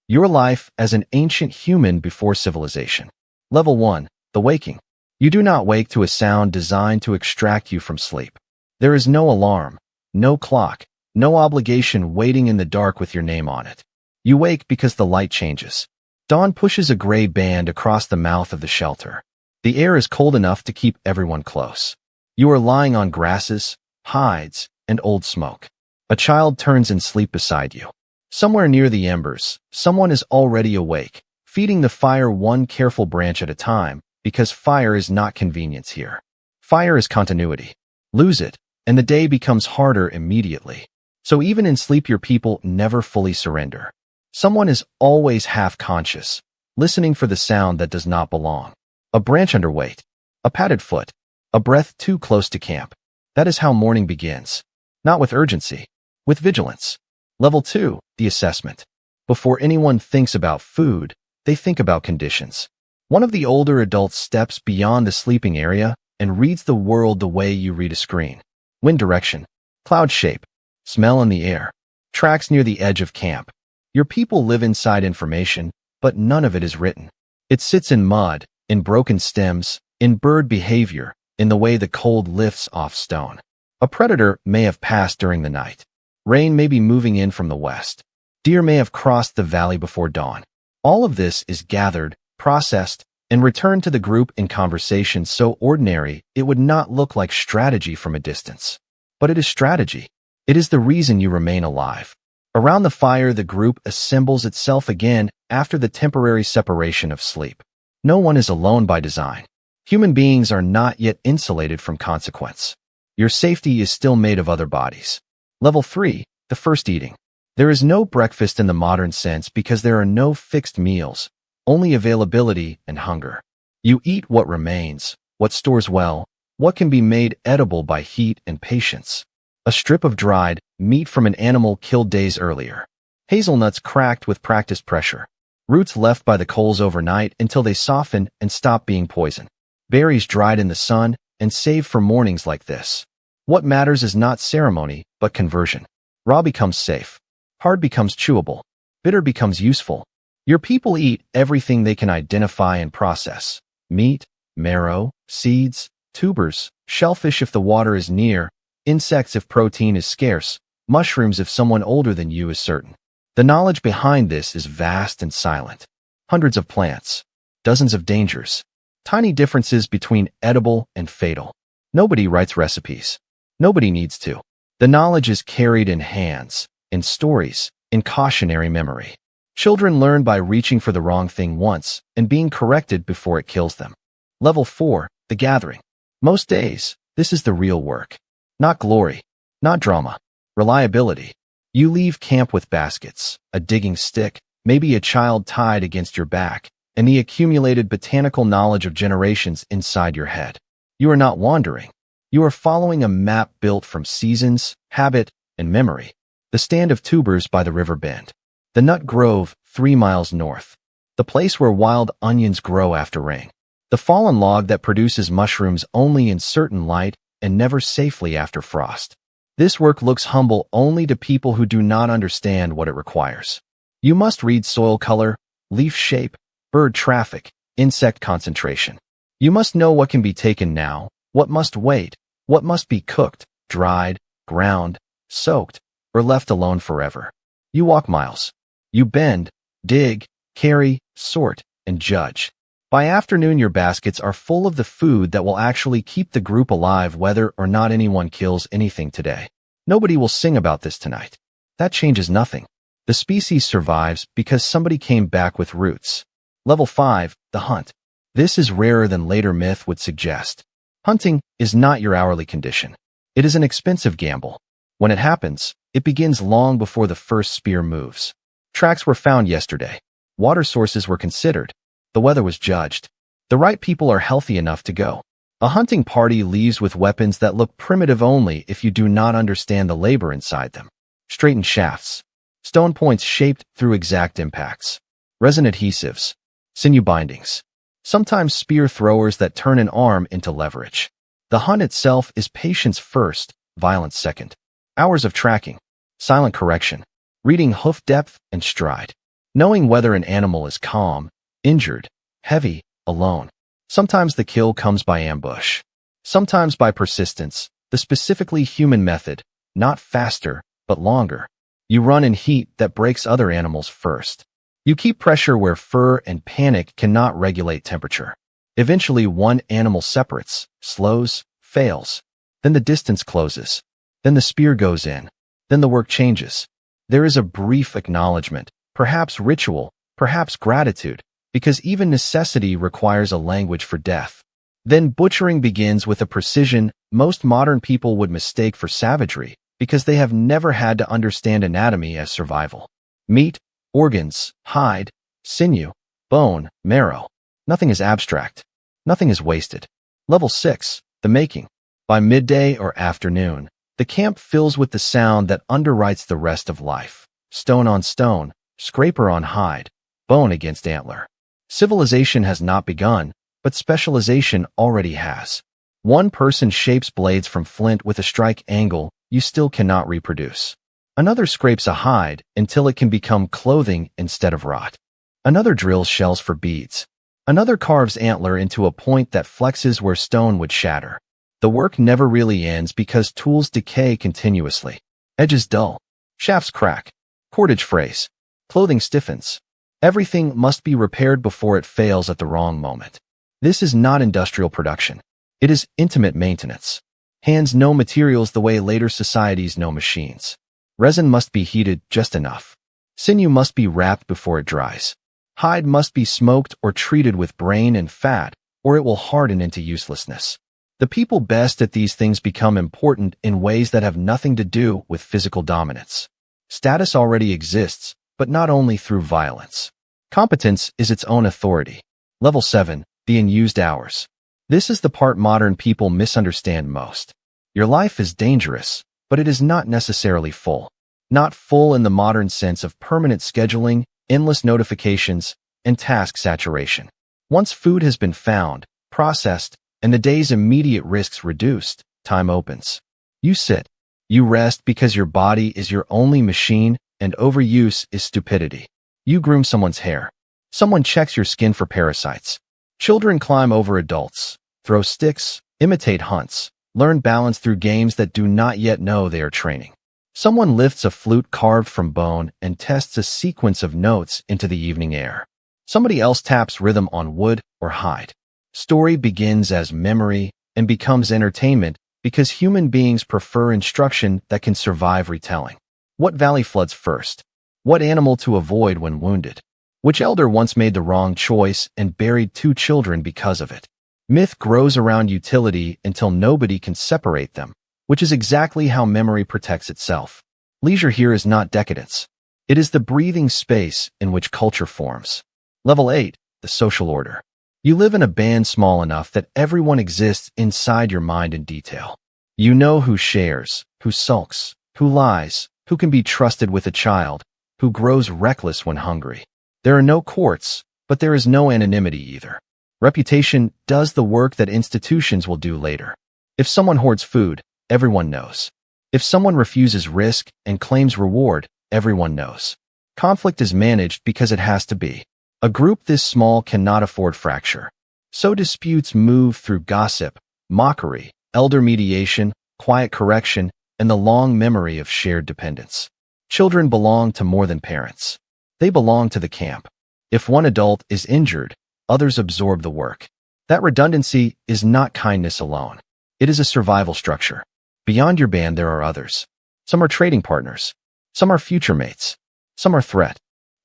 Your life as an ancient human before civilization. Level 1. The waking. You do not wake to a sound designed to extract you from sleep. There is no alarm, no clock, no obligation waiting in the dark with your name on it. You wake because the light changes. Dawn pushes a gray band across the mouth of the shelter. The air is cold enough to keep everyone close. You are lying on grasses, hides, and old smoke. A child turns in sleep beside you. Somewhere near the embers, someone is already awake, feeding the fire one careful branch at a time, because fire is not convenience here. Fire is continuity. Lose it, and the day becomes harder immediately. So even in sleep your people never fully surrender. Someone is always half-conscious, listening for the sound that does not belong. A branch underweight, a padded foot, a breath too close to camp. That is how morning begins. Not with urgency, with vigilance. Level 2, the assessment. Before anyone thinks about food, they think about conditions. One of the older adults steps beyond the sleeping area and reads the world the way you read a screen. Wind direction, cloud shape, smell in the air, tracks near the edge of camp. Your people live inside information, but none of it is written. It sits in mud, in broken stems, in bird behavior, in the way the cold lifts off stone. A predator may have passed during the night. Rain may be moving in from the west. Deer may have crossed the valley before dawn. All of this is gathered, processed, and returned to the group in conversation so ordinary it would not look like strategy from a distance. But it is strategy. It is the reason you remain alive. Around the fire, the group assembles itself again after the temporary separation of sleep. No one is alone by design. Human beings are not yet insulated from consequence. Your safety is still made of other bodies. Level 3, the first eating. There is no breakfast in the modern sense because there are no fixed meals, only availability and hunger. You eat what remains, what stores well, what can be made edible by heat and patience. A strip of dried meat from an animal killed days earlier. Hazelnuts cracked with practiced pressure. Roots left by the coals overnight until they soften and stop being poison. Berries dried in the sun and saved for mornings like this. What matters is not ceremony, but conversion. Raw becomes safe. Hard becomes chewable. Bitter becomes useful. Your people eat everything they can identify and process. Meat, marrow, seeds, tubers, shellfish if the water is near, insects if protein is scarce, mushrooms if someone older than you is certain. The knowledge behind this is vast and silent. Hundreds of plants, dozens of dangers, tiny differences between edible and fatal. Nobody writes recipes. Nobody needs to. The knowledge is carried in hands, in stories, in cautionary memory. Children learn by reaching for the wrong thing once and being corrected before it kills them. Level 4, the gathering. Most days, this is the real work. Not glory, not drama, reliability. You leave camp with baskets, a digging stick, maybe a child tied against your back, and the accumulated botanical knowledge of generations inside your head. You are not wandering. You are following a map built from seasons, habit, and memory. The stand of tubers by the river bend. The nut grove 3 miles north. The place where wild onions grow after rain. The fallen log that produces mushrooms only in certain light and never safely after frost. This work looks humble only to people who do not understand what it requires. You must read soil color, leaf shape, bird traffic, insect concentration. You must know what can be taken now, what must wait, what must be cooked, dried, ground, soaked, or left alone forever. You walk miles. You bend, dig, carry, sort, and judge. By afternoon, your baskets are full of the food that will actually keep the group alive whether or not anyone kills anything today. Nobody will sing about this tonight. That changes nothing. The species survives because somebody came back with roots. Level 5, the hunt. This is rarer than later myth would suggest. Hunting is not your hourly condition. It is an expensive gamble. When it happens, it begins long before the first spear moves. Tracks were found yesterday. Water sources were considered. The weather was judged. The right people are healthy enough to go. A hunting party leaves with weapons that look primitive only if you do not understand the labor inside them. Straightened shafts. Stone points shaped through exact impacts. Resin adhesives. Sinew bindings. Sometimes spear throwers that turn an arm into leverage. The hunt itself is patience first, violence second. Hours of tracking. Silent correction. Reading hoof depth and stride. Knowing whether an animal is calm, injured, heavy, alone. Sometimes the kill comes by ambush. Sometimes by persistence, the specifically human method, not faster, but longer. You run in heat that breaks other animals first. You keep pressure where fur and panic cannot regulate temperature. Eventually, one animal separates, slows, fails. Then the distance closes. Then the spear goes in. Then the work changes. There is a brief acknowledgement, perhaps ritual, perhaps gratitude, because even necessity requires a language for death. Then butchering begins with a precision most modern people would mistake for savagery, because they have never had to understand anatomy as survival. Meat, organs, hide, sinew, bone, marrow. Nothing is abstract. Nothing is wasted. Level 6, the making. By midday or afternoon, the camp fills with the sound that underwrites the rest of life. Stone on stone, scraper on hide, bone against antler. Civilization has not begun, but specialization already has. One person shapes blades from flint with a strike angle you still cannot reproduce. Another scrapes a hide until it can become clothing instead of rot. Another drills shells for beads. Another carves antler into a point that flexes where stone would shatter. The work never really ends because tools decay continuously. Edges dull. Shafts crack. Cordage frays. Clothing stiffens. Everything must be repaired before it fails at the wrong moment. This is not industrial production. It is intimate maintenance. Hands know materials the way later societies know machines. Resin must be heated just enough. Sinew must be wrapped before it dries. Hide must be smoked or treated with brain and fat, or it will harden into uselessness. The people best at these things become important in ways that have nothing to do with physical dominance. Status already exists, but not only through violence. Competence is its own authority. Level 7, the unused hours. This is the part modern people misunderstand most. Your life is dangerous, but it is not necessarily full. Not full in the modern sense of permanent scheduling, endless notifications, and task saturation. Once food has been found, processed, and the day's immediate risks reduced, time opens. You sit. You rest because your body is your only machine, and overuse is stupidity. You groom someone's hair. Someone checks your skin for parasites. Children climb over adults, throw sticks, imitate hunts, learn balance through games that do not yet know they are training. Someone lifts a flute carved from bone and tests a sequence of notes into the evening air. Somebody else taps rhythm on wood or hide. Story begins as memory and becomes entertainment because human beings prefer instruction that can survive retelling. What valley floods first? What animal to avoid when wounded? Which elder once made the wrong choice and buried 2 children because of it? Myth grows around utility until nobody can separate them, which is exactly how memory protects itself. Leisure here is not decadence. It is the breathing space in which culture forms. Level 8, the social order. You live in a band small enough that everyone exists inside your mind in detail. You know who shares, who sulks, who lies, who can be trusted with a child, who grows reckless when hungry. There are no courts, but there is no anonymity either. Reputation does the work that institutions will do later. If someone hoards food, everyone knows. If someone refuses risk and claims reward, everyone knows. Conflict is managed because it has to be. A group this small cannot afford fracture. So disputes move through gossip, mockery, elder mediation, quiet correction, and the long memory of shared dependence. Children belong to more than parents. They belong to the camp. If one adult is injured, others absorb the work. That redundancy is not kindness alone. It is a survival structure. Beyond your band, there are others. Some are trading partners. Some are future mates. Some are threat.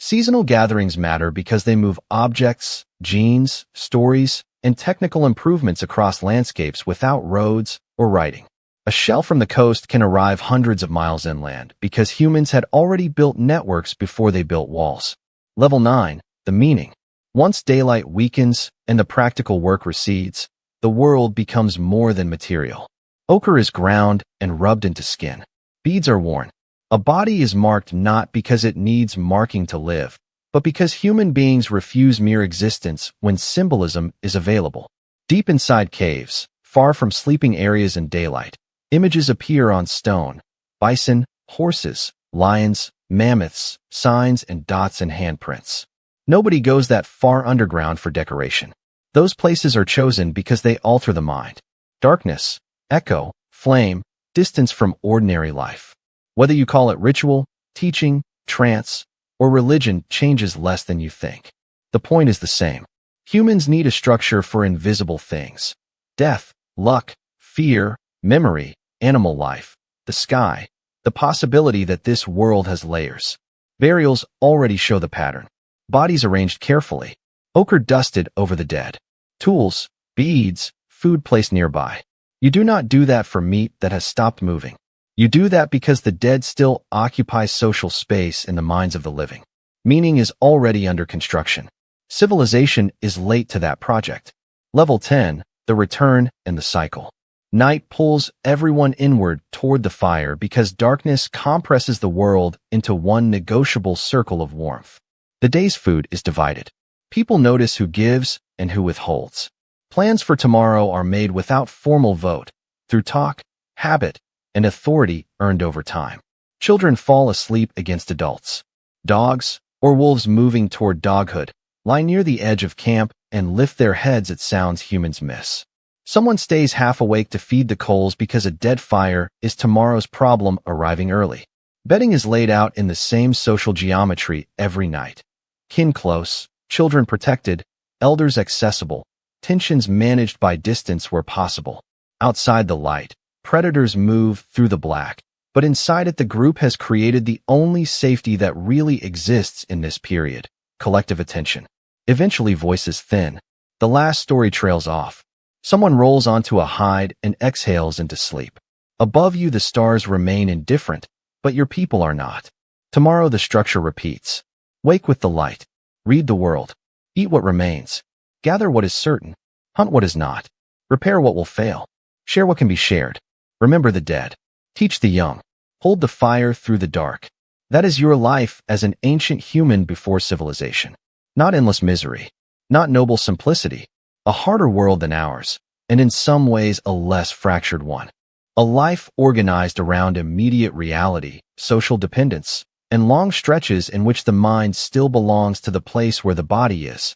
Seasonal gatherings matter because they move objects, genes, stories, and technical improvements across landscapes without roads or writing. A shell from the coast can arrive hundreds of miles inland because humans had already built networks before they built walls. Level 9, the meaning. Once daylight weakens and the practical work recedes, the world becomes more than material. Ochre is ground and rubbed into skin. Beads are worn. A body is marked not because it needs marking to live, but because human beings refuse mere existence when symbolism is available. Deep inside caves, far from sleeping areas in daylight, images appear on stone: bison, horses, lions, mammoths, signs and dots and handprints. Nobody goes that far underground for decoration. Those places are chosen because they alter the mind. Darkness, echo, flame, distance from ordinary life. Whether you call it ritual, teaching, trance, or religion changes less than you think. The point is the same. Humans need a structure for invisible things. Death, luck, fear, memory, animal life, the sky, the possibility that this world has layers. Burials already show the pattern. Bodies arranged carefully. Ochre dusted over the dead. Tools, beads, food placed nearby. You do not do that for meat that has stopped moving. You do that because the dead still occupy social space in the minds of the living. Meaning is already under construction. Civilization is late to that project. Level 10, the return and the cycle. Night pulls everyone inward toward the fire because darkness compresses the world into one negotiable circle of warmth. The day's food is divided. People notice who gives and who withholds. Plans for tomorrow are made without formal vote, through talk, habit, and authority earned over time. Children fall asleep against adults. Dogs, or wolves moving toward doghood, lie near the edge of camp and lift their heads at sounds humans miss. Someone stays half awake to feed the coals because a dead fire is tomorrow's problem arriving early. Bedding is laid out in the same social geometry every night. Kin close, children protected, elders accessible, tensions managed by distance where possible. Outside the light, predators move through the black, but inside it the group has created the only safety that really exists in this period: collective attention. Eventually voices thin. The last story trails off. Someone rolls onto a hide and exhales into sleep. Above you the stars remain indifferent, but your people are not. Tomorrow the structure repeats. Wake with the light. Read the world. Eat what remains. Gather what is certain. Hunt what is not. Repair what will fail. Share what can be shared. Remember the dead. Teach the young. Hold the fire through the dark. That is your life as an ancient human before civilization. Not endless misery. Not noble simplicity. A harder world than ours, and in some ways a less fractured one. A life organized around immediate reality, social dependence, and long stretches in which the mind still belongs to the place where the body is.